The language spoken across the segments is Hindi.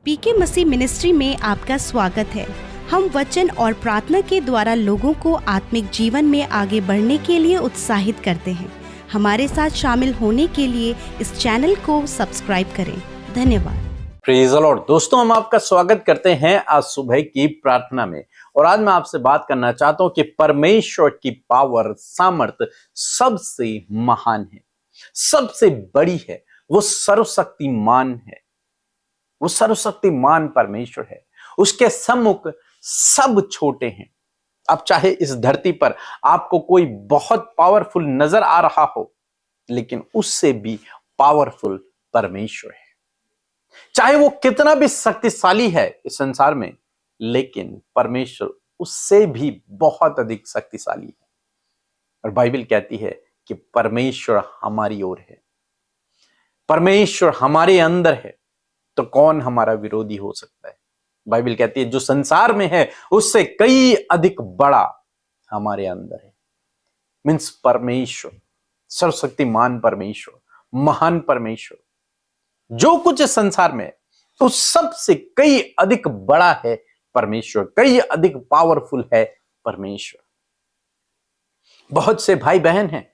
पीके मसीह मिनिस्ट्री में आपका स्वागत है। हम वचन और प्रार्थना के द्वारा लोगों को आत्मिक जीवन में आगे बढ़ने के लिए उत्साहित करते हैं। हमारे साथ शामिल होने के लिए इस चैनल को सब्सक्राइब करें। धन्यवाद। Praise the Lord. दोस्तों, हम आपका स्वागत करते हैं आज सुबह की प्रार्थना में। और आज मैं आपसे बात करना चाहता हूं कि परमेश्वर की पावर, सामर्थ सबसे महान है, सबसे बड़ी है। वो सर्वशक्तिमान है, वो सर्वशक्तिमान परमेश्वर है। उसके सम्मुख सब छोटे हैं। अब चाहे इस धरती पर आपको कोई बहुत पावरफुल नजर आ रहा हो, लेकिन उससे भी पावरफुल परमेश्वर है। चाहे वो कितना भी शक्तिशाली है इस संसार में, लेकिन परमेश्वर उससे भी बहुत अधिक शक्तिशाली है। और बाइबल कहती है कि परमेश्वर हमारी ओर है, परमेश्वर हमारे अंदर है, तो कौन हमारा विरोधी हो सकता है। बाइबल कहती है जो संसार में है उससे कई अधिक बड़ा हमारे अंदर है। मीन्स परमेश्वर, सर्वशक्तिमान परमेश्वर, महान परमेश्वर, जो कुछ इस संसार में है उस सबसे कई अधिक बड़ा है परमेश्वर, कई अधिक पावरफुल है परमेश्वर। बहुत से भाई बहन हैं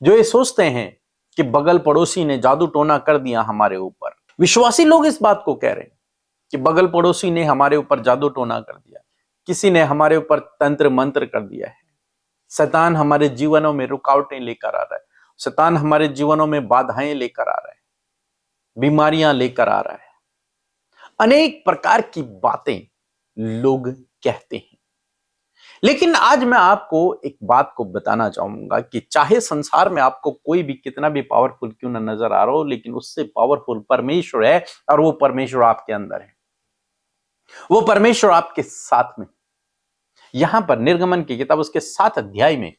जो ये सोचते हैं कि बगल पड़ोसी ने जादू टोना कर दिया हमारे ऊपर। विश्वासी लोग इस बात को कह रहे हैं कि बगल पड़ोसी ने हमारे ऊपर जादू टोना कर दिया, किसी ने हमारे ऊपर तंत्र मंत्र कर दिया है। शैतान हमारे जीवनों में रुकावटें लेकर आ रहा है, शैतान हमारे जीवनों में बाधाएं लेकर आ रहा है, बीमारियां लेकर आ रहा है। अनेक प्रकार की बातें लोग कहते हैं। लेकिन आज मैं आपको एक बात को बताना चाहूंगा कि चाहे संसार में आपको कोई भी कितना भी पावरफुल क्यों ना नजर आ रहा हो, लेकिन उससे पावरफुल परमेश्वर है। और वो परमेश्वर आपके अंदर है, वो परमेश्वर आपके साथ में। यहां पर निर्गमन की किताब उसके 7 अध्याय में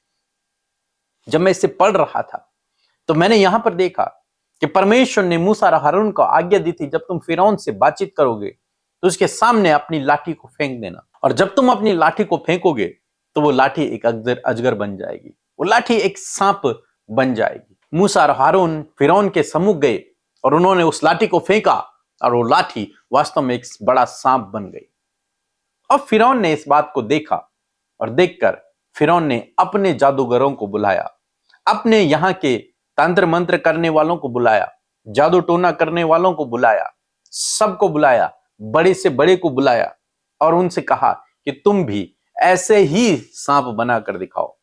जब मैं इसे पढ़ रहा था तो मैंने यहां पर देखा कि परमेश्वर ने मूसा और हारून को आज्ञा दी थी, जब तुम फिरौन से बातचीत करोगे तो उसके सामने अपनी लाठी को फेंक देना, और जब तुम अपनी लाठी को फेंकोगे तो वो लाठी एक अजगर बन जाएगी, वो लाठी एक सांप बन जाएगी। मूसा और हारून फिरौन के सम्मुख गए और उन्होंने उस लाठी को फेंका और वो लाठी वास्तव में एक बड़ा सांप बन गई। और फिरौन ने इस बात को देखा और देखकर फिरौन ने अपने जादूगरों को बुलाया, अपने यहाँ के तंत्र मंत्र करने वालों को बुलाया, जादू टोना करने वालों को बुलाया, सबको बुलाया, बड़े से बड़े को बुलाया और उनसे कहा कि तुम भी ऐसे ही सांप बना कर दिखाओ।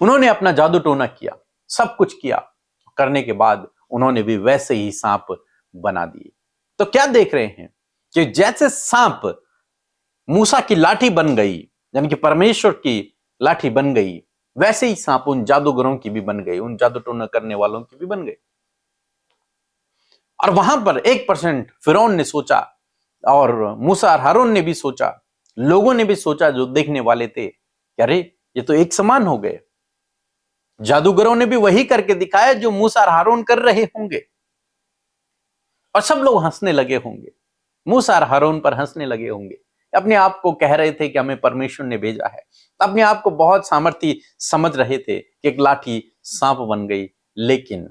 उन्होंने अपना जादू टोना किया, सब कुछ किया, करने के बाद उन्होंने भी वैसे ही सांप बना दिए। तो क्या देख रहे हैं कि जैसे सांप मूसा की लाठी बन गई, यानी कि परमेश्वर की लाठी बन गई, वैसे ही सांप उन जादूगरों की भी बन गई, उन जादू टोना करने वालों की भी बन गई। और वहां पर 1% फिरौन ने सोचा और मूसा और हारून ने भी सोचा, लोगों ने भी सोचा जो देखने वाले थे कि अरे ये तो एक समान हो गए। जादूगरों ने भी वही करके दिखाया जो मूसा और हारून कर रहे होंगे, और सब लोग हंसने लगे होंगे, मूसा और हारून पर हंसने लगे होंगे। अपने आप को कह रहे थे कि हमें परमेश्वर ने भेजा है, अपने आप को बहुत सामर्थी समझ रहे थे कि एक लाठी सांप बन गई, लेकिन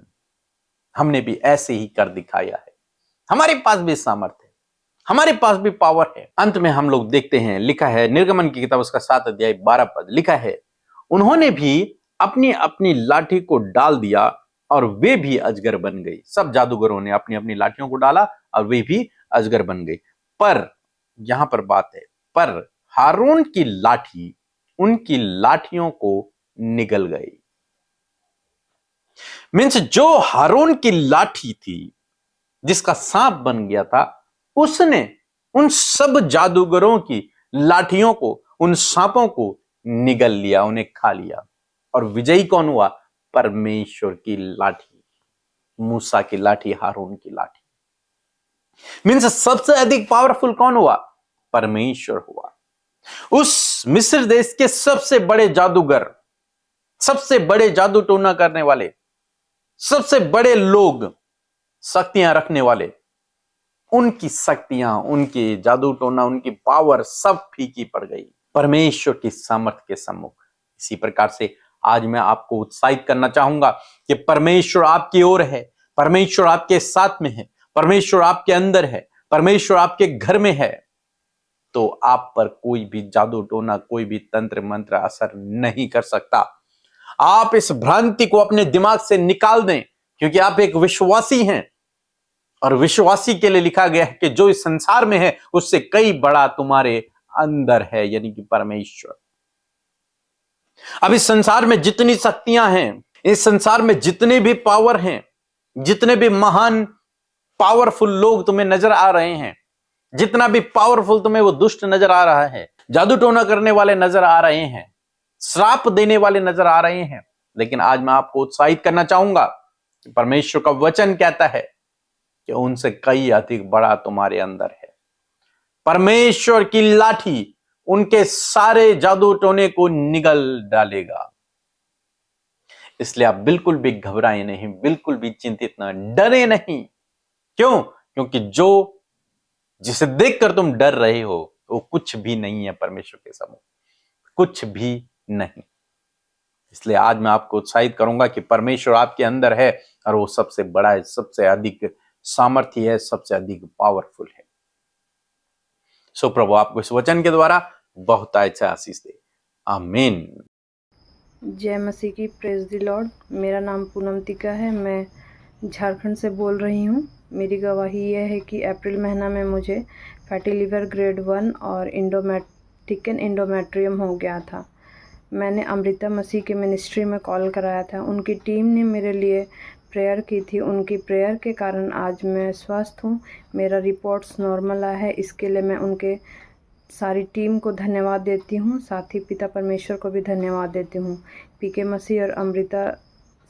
हमने भी ऐसे ही कर दिखाया है। हमारे पास भी सामर्थ्य है, हमारे पास भी पावर है। अंत में हम लोग देखते हैं, लिखा है निर्गमन की किताब उसका 7 अध्याय 12 पद, लिखा है उन्होंने भी अपनी अपनी लाठी को डाल दिया और वे भी अजगर बन गई। सब जादूगरों ने अपनी अपनी लाठियों को डाला और वे भी अजगर बन गई। पर यहां पर बात है, पर हारून की लाठी उनकी लाठियों को निगल गई। मीन्स जो हारून की लाठी थी, जिसका सांप बन गया था, उसने उन सब जादूगरों की लाठियों को, उन सांपों को निगल लिया, उन्हें खा लिया। और विजयी कौन हुआ? परमेश्वर की लाठी, मूसा की लाठी, हारून की लाठी। मीन्स सबसे अधिक पावरफुल कौन हुआ? परमेश्वर हुआ। उस मिस्र देश के सबसे बड़े जादूगर, सबसे बड़े जादू टोना करने वाले, सबसे बड़े लोग, शक्तियां रखने वाले, उनकी शक्तियां, उनकी जादू टोना, उनकी पावर सब फीकी पड़ गई परमेश्वर की सामर्थ्य के सम्मुख। इसी प्रकार से आज मैं आपको उत्साहित करना चाहूंगा कि परमेश्वर आपकी ओर है, परमेश्वर आपके साथ में है, परमेश्वर आपके अंदर है, परमेश्वर आपके घर में है तो आप पर कोई भी जादू टोना, कोई भी तंत्र मंत्र असर नहीं कर सकता। आप इस भ्रांति को अपने दिमाग से निकाल दें, क्योंकि आप एक विश्वासी हैं और विश्वासी के लिए लिखा गया है कि जो इस संसार में है उससे कई बड़ा तुम्हारे अंदर है, यानी कि परमेश्वर। अब इस संसार में जितनी शक्तियां हैं, इस संसार में जितने भी पावर हैं, जितने भी महान पावरफुल लोग तुम्हें नजर आ रहे हैं, जितना भी पावरफुल तुम्हें वो दुष्ट नजर आ रहा है, जादू टोना करने वाले नजर आ रहे हैं, श्राप देने वाले नजर आ रहे हैं, लेकिन आज मैं आपको उत्साहित करना चाहूंगा कि परमेश्वर का वचन कहता है कि उनसे कई अधिक बड़ा तुम्हारे अंदर है। परमेश्वर की लाठी उनके सारे जादू टोने को निगल डालेगा। इसलिए आप बिल्कुल भी घबराए नहीं, बिल्कुल भी चिंतित न, डरे नहीं। क्यों? क्योंकि जो जिसे देखकर तुम डर रहे हो वो कुछ भी नहीं है परमेश्वर के सामने, कुछ भी नहीं। इसलिए आज मैं आपको उत्साहित करूंगा कि परमेश्वर आपके अंदर है और वो सबसे बड़ा है, सबसे अधिक सामर्थ्य है, सबसे अधिक पावरफुल है। सो प्रभु आपको इस वचन के द्वारा बहुत अच्छा आशीष दे। आमीन। जय मसीह की, प्रेज द लॉर्ड। मेरा नाम पूनम टिका है, मैं झारखंड से बोल रही हूँ। मेरी गवाही यह है कि अप्रैल महीना में मुझे फैटी लीवर ग्रेड 1 और थिकन इंडोमेट्रियम हो गया था। मैंने अमृता मसीह के मिनिस्ट्री में कॉल कराया था, उनकी टीम ने मेरे लिए प्रेयर की थी। उनकी प्रेयर के कारण आज मैं स्वस्थ हूँ, मेरा रिपोर्ट्स नॉर्मल आया है। इसके लिए मैं उनके सारी टीम को धन्यवाद देती हूँ, साथ ही पिता परमेश्वर को भी धन्यवाद देती हूँ। पीके मसीह और अमृता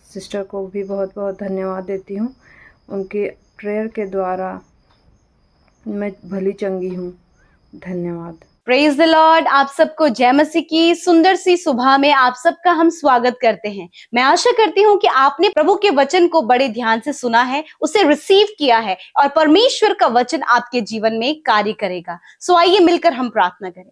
सिस्टर को भी बहुत बहुत धन्यवाद देती हूँ। उनके प्रेयर के द्वारा मैं भली चंगी हूँ। धन्यवाद। Praise the Lord. आप सबको जय मसीह की सुंदर सी सुबह में आप सबका हम स्वागत करते हैं। मैं आशा करती हूँ कि आपने प्रभु के वचन को बड़े ध्यान से सुना है, उसे रिसीव किया है और परमेश्वर का वचन आपके जीवन में कार्य करेगा। सो आइए मिलकर हम प्रार्थना करें।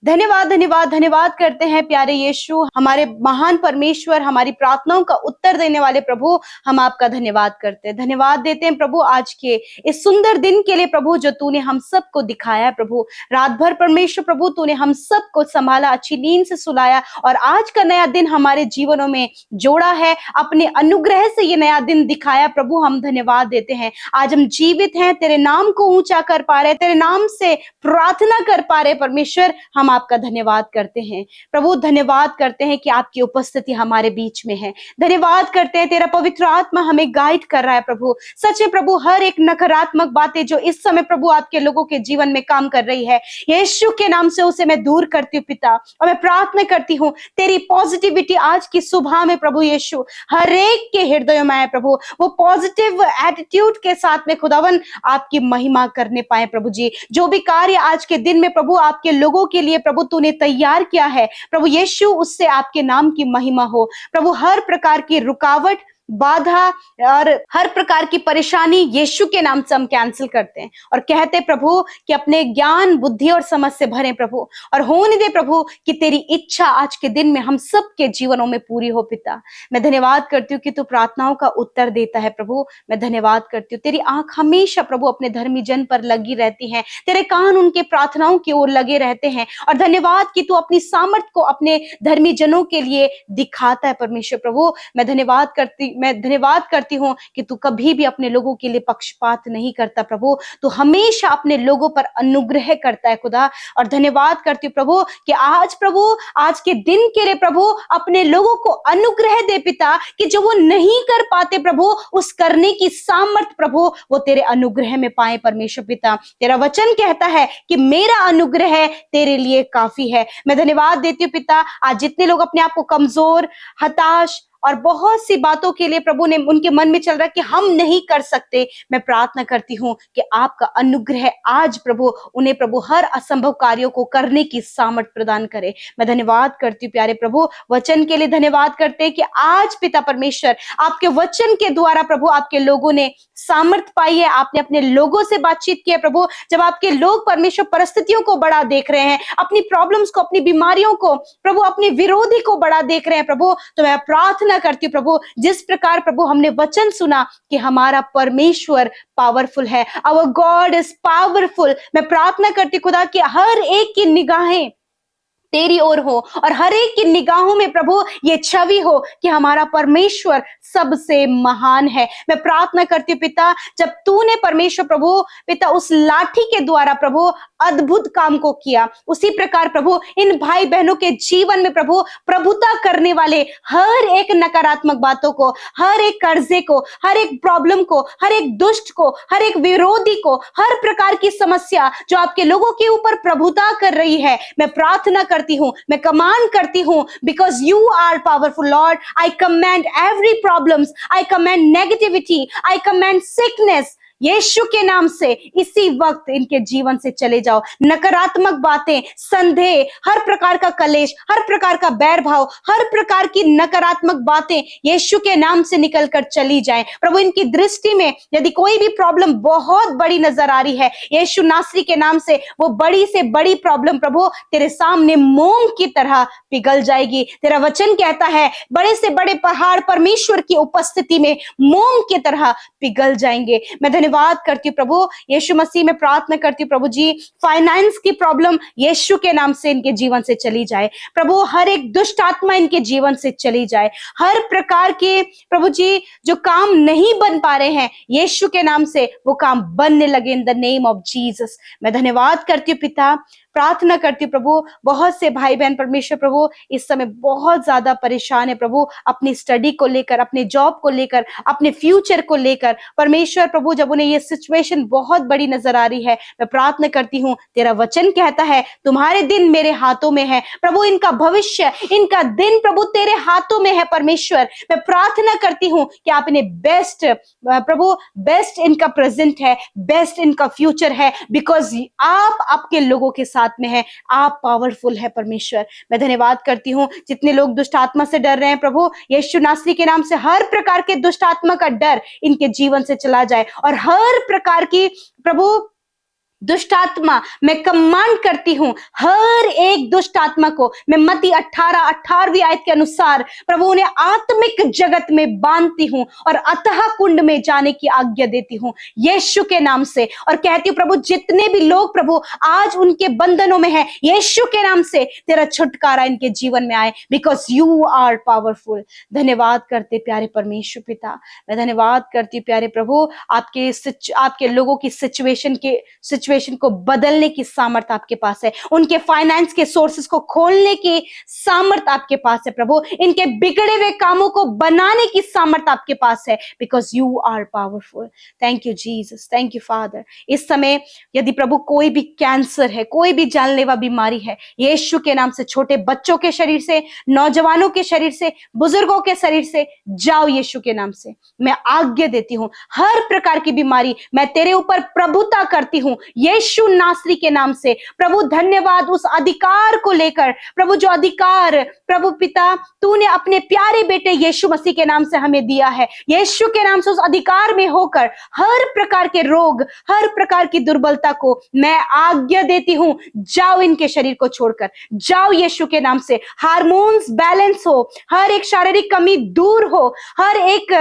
धन्यवाद धन्यवाद धन्यवाद करते हैं प्यारे यीशु, हमारे महान परमेश्वर, हमारी प्रार्थनाओं का उत्तर देने वाले प्रभु, हम आपका धन्यवाद करते हैं, धन्यवाद देते हैं प्रभु आज के इस सुंदर दिन के लिए प्रभु, जो तूने हम सबको दिखाया है प्रभु। रात भर परमेश्वर प्रभु तूने हम सबको संभाला, अच्छी नींद से सुलाया और आज का नया दिन हमारे जीवनों में जोड़ा है। अपने अनुग्रह से ये नया दिन दिखाया प्रभु, हम धन्यवाद देते हैं। आज हम जीवित हैं, तेरे नाम को ऊंचा कर पा रहे, तेरे नाम से प्रार्थना कर पा रहे परमेश्वर, हम आपका धन्यवाद करते हैं प्रभु। धन्यवाद करते हैं कि आपकी उपस्थिति हमारे बीच में है। धन्यवाद करते हैं तेरा पवित्र आत्मा हमें गाइड कर रहा है प्रभु। सच है प्रभु, हर एक नकारात्मक बातें जो इस समय प्रभु आपके लोगों के जीवन में काम कर रही है, यीशु के नाम से उसे मैं दूर करती हूँ पिता। और मैं प्रार्थना करती हूँ तेरी पॉजिटिविटी आज की सुबह में प्रभु यीशु हर एक के हृदय में है प्रभु। वो पॉजिटिव एटीट्यूड के साथ में खुदावन आपकी महिमा करने पाए प्रभु जी। जो भी कार्य आज के दिन में प्रभु आपके लोगों के लिए प्रभु तूने तैयार किया है प्रभु यीशु, उससे आपके नाम की महिमा हो प्रभु। हर प्रकार की रुकावट, बाधा और हर प्रकार की परेशानी यीशु के नाम से हम कैंसिल करते हैं और कहते प्रभु कि अपने ज्ञान, बुद्धि और समझ से भरे प्रभु, और होने दे प्रभु कि तेरी इच्छा आज के दिन में हम सब के जीवनों में पूरी हो पिता। मैं धन्यवाद करती हूँ कि तू प्रार्थनाओं का उत्तर देता है प्रभु। मैं धन्यवाद करती हूँ, तेरी आंख हमेशा प्रभु अपने धर्मी जन पर लगी रहती है, तेरे कान उनके प्रार्थनाओं की ओर लगे रहते हैं। और धन्यवाद कि तू अपनी सामर्थ को अपने धर्मी जनों के लिए दिखाता है परमेश्वर प्रभु। मैं धन्यवाद करती हूँ कि तू कभी भी अपने लोगों के लिए पक्षपात नहीं करता प्रभु, तू हमेशा अपने लोगों पर अनुग्रह करता है खुदा। और धन्यवाद करती हूँ प्रभु कि प्रभु आज के दिन के लिए प्रभु अपने लोगों को अनुग्रह दे पिता, कि जो वो नहीं कर पाते प्रभु उस करने की सामर्थ प्रभु वो तेरे अनुग्रह में पाए परमेश्वर पिता। तेरा वचन कहता है कि मेरा अनुग्रह तेरे लिए काफी है। मैं धन्यवाद देती हूँ पिता, आज जितने लोग अपने आप को कमजोर, हताश और बहुत सी बातों के लिए प्रभु ने उनके मन में चल रहा है कि हम नहीं कर सकते, मैं प्रार्थना करती हूँ कि आपका अनुग्रह आज प्रभु उन्हें प्रभु हर असंभव कार्यों को करने की सामर्थ प्रदान करे। मैं धन्यवाद करती हूँ प्यारे प्रभु, वचन के लिए धन्यवाद करते हैं कि आज पिता परमेश्वर आपके वचन के द्वारा प्रभु आपके लोगों ने सामर्थ पाई है, आपने अपने लोगों से बातचीत की है प्रभु। जब आपके लोग परमेश्वर परिस्थितियों को बड़ा देख रहे हैं, अपनी प्रॉब्लम्स को, अपनी बीमारियों को प्रभु, अपने विरोधी को बड़ा देख रहे हैं प्रभु, तो मैं प्रार्थना प्रार्थना करती हूँ प्रभु, जिस प्रकार प्रभु हमने वचन सुना कि हमारा परमेश्वर पावरफुल है, आवर गॉड इज पावरफुल। मैं प्रार्थना करती खुदा कि हर एक की निगाहें तेरी ओर हो और हर एक की निगाहों में प्रभु ये छवि हो कि हमारा परमेश्वर सबसे महान है। मैं प्रार्थना करती हूँ पिता, जब तूने परमेश्वर प्रभु पिता उस लाठी के द्वारा प्रभु अद्भुत काम को किया, उसी प्रकार प्रभु इन भाई बहनों के जीवन में प्रभु प्रभुता करने वाले हर एक नकारात्मक बातों को, हर एक कर्जे को, हर एक प्रॉब्लम को, हर एक दुष्ट को, हर एक विरोधी को, हर प्रकार की समस्या जो आपके लोगों के ऊपर प्रभुता कर रही है, मैं प्रार्थना करती हूं, मैं कमांड करती हूं, because you are powerful lord. I command every problems, I command negativity, I command sickness, यीशु के नाम से इसी वक्त इनके जीवन से चले जाओ। नकारात्मक बातें, संदेह, हर प्रकार का कलेश, हर प्रकार का बैर भाव, हर प्रकार की नकारात्मक बातें यीशु के नाम से निकलकर चली जाएं। प्रभु इनकी दृष्टि में यदि कोई भी प्रॉब्लम बहुत बड़ी नजर आ रही है, यीशु नासरी के नाम से वो बड़ी से बड़ी प्रॉब्लम प्रभु तेरे सामने मोम की तरह पिघल जाएगी। तेरा वचन कहता है बड़े से बड़े पहाड़ परमेश्वर की उपस्थिति में मोम की तरह पिघल जाएंगे। मैं धन्यवाद करती हूँ प्रभु यीशु मसीह में प्रार्थना करती हूँ प्रभु जी, फाइनेंस की प्रॉब्लम यीशु के नाम से इनके जीवन से चली जाए प्रभु, हर एक दुष्ट आत्मा इनके जीवन से चली जाए, हर प्रकार के प्रभु जी जो काम नहीं बन पा रहे हैं यीशु के नाम से वो काम बनने लगे in the name of Jesus. मैं धन्यवाद करती हूँ पिता, प्रार्थना करती हूँ प्रभु, बहुत से भाई बहन परमेश्वर प्रभु इस समय बहुत ज्यादा परेशान है प्रभु, अपनी स्टडी को लेकर, अपने जॉब को लेकर, अपने फ्यूचर को लेकर परमेश्वर प्रभु, जब उन्हें ये सिचुएशन बहुत बड़ी नजर आ रही है, मैं प्रार्थना करती हूँ, तेरा वचन कहता है तुम्हारे दिन मेरे हाथों में है प्रभु, इनका भविष्य, इनका दिन प्रभु तेरे हाथों में है परमेश्वर। मैं प्रार्थना करती हूँ कि आप इन्हें बेस्ट प्रभु, बेस्ट इनका प्रेजेंट है, बेस्ट इनका फ्यूचर है, बिकॉज आप आपके लोगों के साथ में है, आप पावरफुल है परमेश्वर। मैं धन्यवाद करती हूँ जितने लोग दुष्ट आत्मा से डर रहे हैं प्रभु, यीशु नासरी के नाम से हर प्रकार के दुष्ट आत्मा का डर इनके जीवन से चला जाए और हर प्रकार की प्रभु दुष्ट आत्मा मैं कमांड करती हूं, हर एक दुष्ट आत्मा को मैं मत्ती 18:18 आयत के अनुसार प्रभु उन्हें आत्मिक जगत में बांधती हूं और अतः कुंड में जाने की आज्ञा देती हूं यीशु के नाम से, और कहती हूं प्रभु जितने भी लोग प्रभु आज उनके बंधनों में है, यीशु के नाम से तेरा छुटकारा इनके जीवन में आए, बिकॉज यू आर पावरफुल। धन्यवाद करते प्यारे परमेश्वर पिता, मैं धन्यवाद करती प्यारे प्रभु, आपके लोगों की सिचुएशन को बदलने की सामर्थ आपके पास है, उनके फाइनेंस के सोर्सेस को खोलने की सामर्थ आपके पास है प्रभु, इनके बिगड़े हुए कामों को बनाने की सामर्थ आपके पास है, because you are powerful. Thank you Jesus, thank you father. इस समय यदि प्रभु कोई भी कैंसर है, कोई भी जानलेवा बीमारी है, यीशु के नाम से छोटे बच्चों के शरीर से, नौजवानों के शरीर से, बुजुर्गों के शरीर से जाओ यीशु के नाम से। मैं आज्ञा देती हूं हर प्रकार की बीमारी मैं तेरे ऊपर प्रभुता करती हूं यीशु नासरी के नाम से। प्रभु धन्यवाद उस अधिकार को लेकर प्रभु, जो अधिकार प्रभु पिता तूने अपने प्यारे बेटे यीशु मसीह के नाम से हमें दिया है, यीशु के नाम से उस अधिकार में होकर हर प्रकार के रोग, हर प्रकार की दुर्बलता को मैं आज्ञा देती हूं, जाओ इनके शरीर को छोड़कर, जाओ यीशु के नाम से। हार्मोन्स बैलेंस हो, हर एक शारीरिक कमी दूर हो, हर एक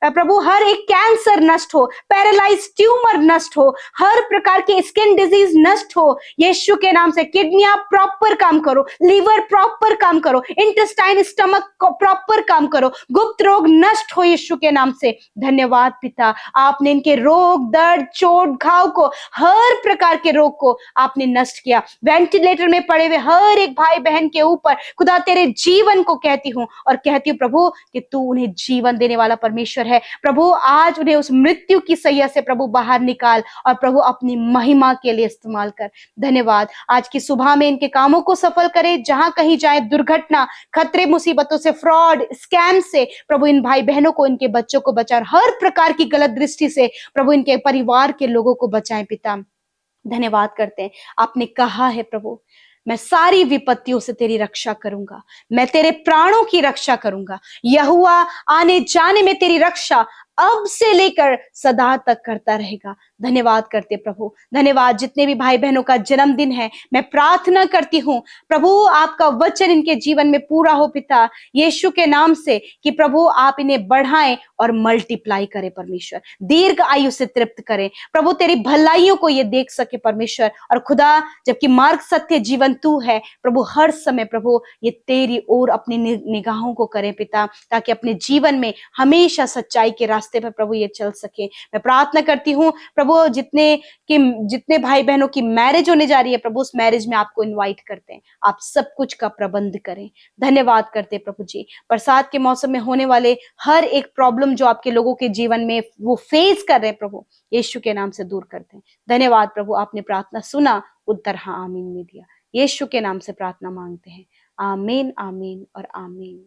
प्रभु हर एक कैंसर नष्ट हो, पैरालाइज ट्यूमर नष्ट हो, हर प्रकार के स्किन डिजीज नष्ट हो यीशु के नाम से। किडनियां प्रॉपर काम करो, लीवर प्रॉपर काम करो, इंटेस्टाइन स्टमक प्रॉपर काम करो, गुप्त रोग नष्ट हो यीशु के नाम से। धन्यवाद पिता, आपने इनके रोग, दर्द, चोट, घाव को, हर प्रकार के रोग को आपने नष्ट किया। वेंटिलेटर में पड़े हुए हर एक भाई बहन के ऊपर खुदा तेरे जीवन को कहती हूं और कहती हूं प्रभु कि तू उन्हें जीवन देने वाला परमेश्वर है प्रभु। आज उन्हें उस मृत्यु की सैया से प्रभु बाहर निकाल और प्रभु अपनी महिमा के लिए इस्तेमाल कर। धन्यवाद, आज की सुबह में इनके कामों को सफल करे, जहां कहीं जाए दुर्घटना, खतरे, मुसीबतों से, फ्रॉड, स्कैम से प्रभु इन भाई बहनों को, इनके बच्चों को बचा, हर प्रकार की गलत दृष्टि से प्रभु इनके परिवार के लोगों को बचाएं पिता। धन्यवाद करते हैं, आपने कहा है प्रभु मैं सारी विपत्तियों से तेरी रक्षा करूंगा, मैं तेरे प्राणों की रक्षा करूंगा, यहोवा आने जाने में तेरी रक्षा, अब से लेकर सदा तक करता रहेगा। धन्यवाद करते प्रभु, धन्यवाद। जितने भी भाई बहनों का जन्मदिन है, मैं प्रार्थना करती हूँ प्रभु आपका वचन इनके जीवन में पूरा हो पिता यीशु के नाम से, कि प्रभु आप इन्हें बढ़ाएं और मल्टीप्लाई करें परमेश्वर, दीर्घ आयु से तृप्त करें प्रभु, तेरी भलाइयों को ये देख सके परमेश्वर। और खुदा, जबकि मार्ग सत्य जीवन तू है प्रभु, हर समय प्रभु ये तेरी ओर अपनी निगाहों को करें पिता, ताकि अपने जीवन में हमेशा सच्चाई के रास्ते पर प्रभु ये चल सके। मैं प्रार्थना करती हूँ प्रभु, जितने भाई बहनों की मैरिज होने जा रही है प्रभु, उस मैरिज में आपको इनवाइट करते हैं, आप सब कुछ का प्रबंध करें। धन्यवाद करते प्रभु जी। बरसात के मौसम में होने वाले हर एक प्रॉब्लम जो आपके लोगों के जीवन में वो फेस कर रहे हैं प्रभु, यीशु के नाम से दूर करते हैं। धन्यवाद प्रभु, आपने प्रार्थना सुना, उत्तर हाँ आमीन में दिया। यीशु के नाम से प्रार्थना मांगते हैं, आमीन आमीन और आमीन।